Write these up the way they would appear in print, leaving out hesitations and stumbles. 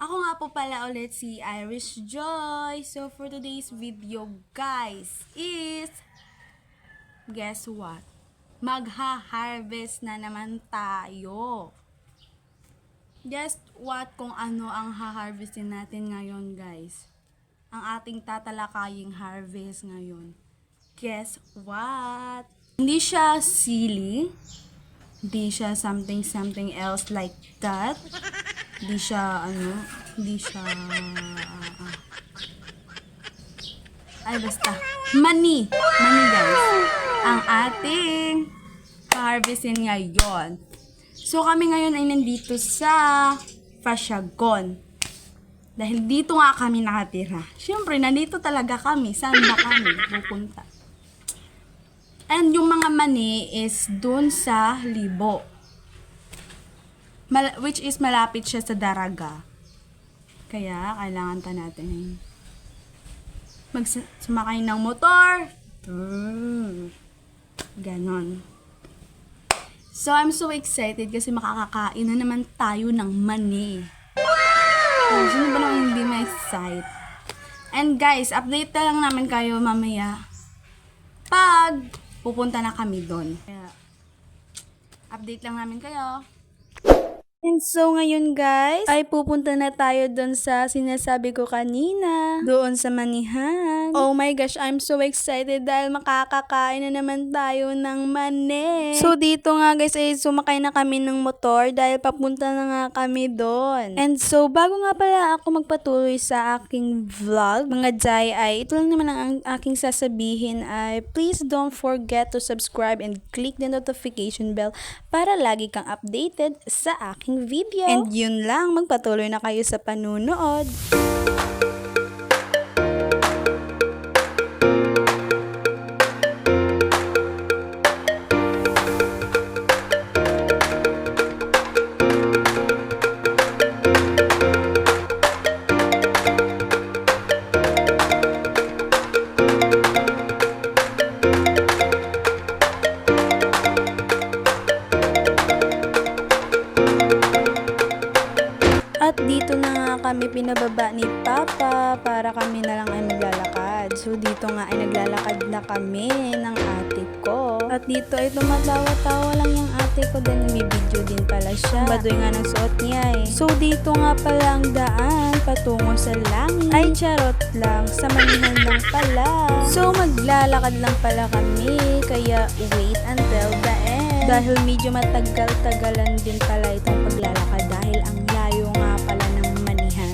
Ako nga po pala ulit si Irish Joy. So, for today's video, guys, is, guess what? Magha-harvest na naman tayo. Guess what kung ano ang ha-harvestin natin ngayon, guys? Ang ating tatalakaying harvest ngayon. Guess what? Hindi siya sili. Hindi siya something else like that. Hindi siya, basta. Mani, guys. Ang ating harvestin ngayon. So, kami ngayon ay nandito sa Fashiagon. Dahil dito nga kami nakatira. Siyempre, nandito talaga kami. Saan ba kami pupunta? And yung mga mani is dun sa Libo. Which is malapit siya sa Daraga. Kaya, kailangan pa natin sumakay ng motor. Ganon. So, I'm so excited kasi makakakain na naman tayo ng mani. Wow! Sino ba naman hindi ma-excite? And guys, update na lang namin kayo mamaya pag pupunta na kami doon. Kaya, update lang namin kayo. And so, ngayon guys, ay pupunta na tayo doon sa sinasabi ko kanina. Doon sa manihan. Oh my gosh, I'm so excited dahil makakakain na naman tayo ng mani. So, dito nga guys, ay sumakay na kami ng motor dahil papunta na nga kami doon. And so, bago nga pala ako magpatuloy sa aking vlog, mga Jai, ay ito lang naman ang aking sasabihin ay please don't forget to subscribe and click the notification bell para lagi kang updated sa aking video. And yun lang, magpatuloy na kayo sa panunood. At dito na nga kami pinababa ni Papa para kami na lang ay maglalakad. So dito nga ay naglalakad na kami ng ate ko. At dito ay tumatawa-tawa lang yung ate ko din. May-video din pala siya. Baduy nga ng suot niya eh. So dito nga pala ang daan patungo sa langit. Ay charot lang, sa manihan lang pala. So maglalakad lang pala kami. Kaya wait until the end. Dahil medyo matagal-tagalan din pala itong paglalakad dahil ang layo nga pala ng manihan.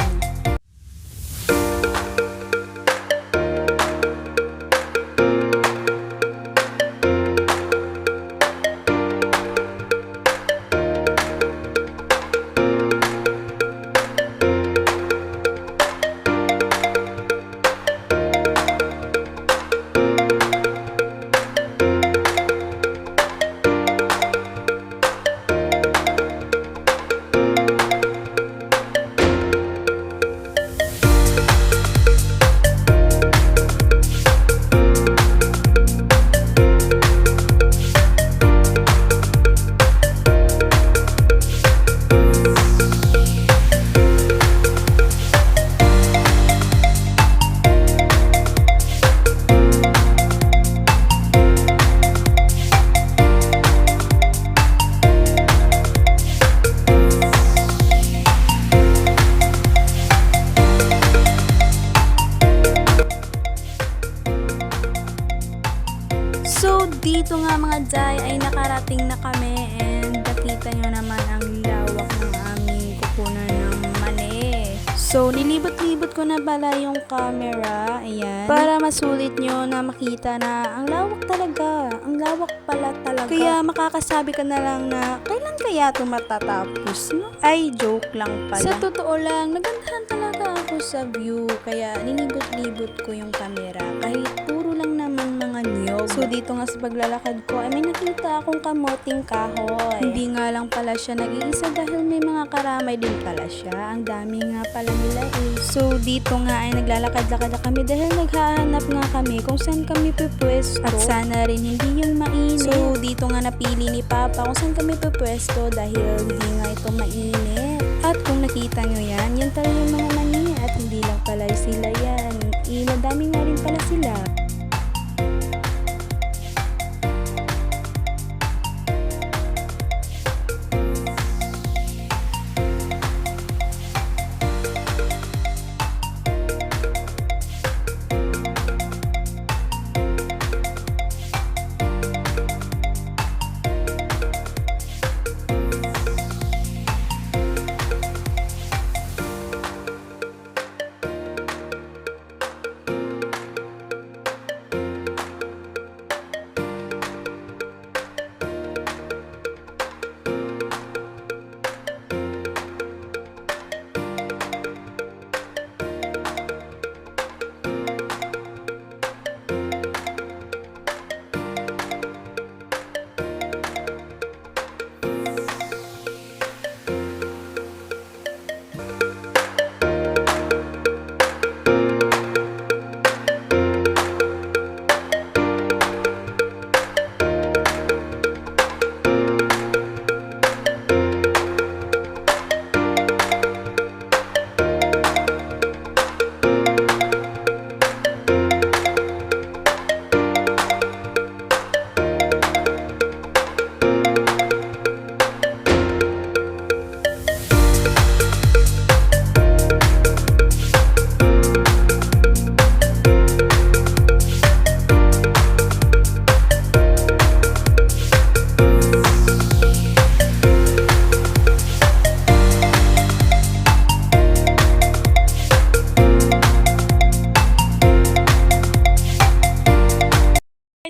So, dito nga mga Jai ay nakarating na kami and nakita nyo naman ang lawak ng aming kukunan ng mani. So, nilibot-libot ko na pala yung camera, ayan, para masulit nyo na makita na ang lawak talaga. Ang lawak pala talaga. Kaya makakasabi ka na lang na, kailan kaya ito matatapos, no? Ay, joke lang pala. Sa totoo lang, nagandahan talaga ako sa view. Kaya, nilibot-libot ko yung camera. Kahit puro lang naman mga niyog. So, dito nga sa paglalakad ko, ay may nakita akong kamoting kahoy. Hindi nga lang pala siya nag-iisa dahil may mga karamay din pala siya. Ang dami nga pala nila eh. So, dito nga ay naglalakad-lakad na kami dahil naghahanap nga kami kung saan kami pupwesto. At sana rin hindi yung mainit. So, dito nga napili ni Papa kung saan kami pupwesto dahil hindi nga ito mainit. At kung nakita nyo yan, yan pala yung mga mani at hindi lang pala sila yan. Madami nga rin pala sila.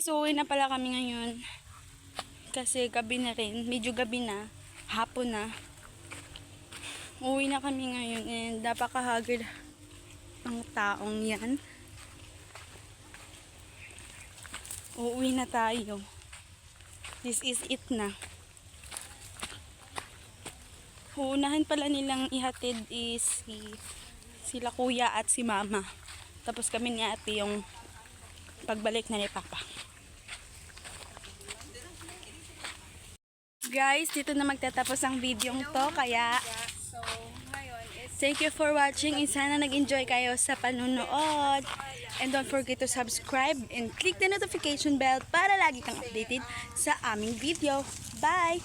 So, uwi na pala kami ngayon. Kasi gabi na rin. Medyo gabi na. Hapon na. Uwi na kami ngayon. And napakahagod ang taong yan. Uuwi na tayo. This is it na. Uunahan pala nilang ihatid is sila kuya at si mama. Tapos kami ni ate yung pagbalik na ni papa. Guys, dito na magtatapos ang video to, kaya thank you for watching and sana nag-enjoy kayo sa panunood. And don't forget to subscribe and click the notification bell para lagi kang updated sa aming video. Bye!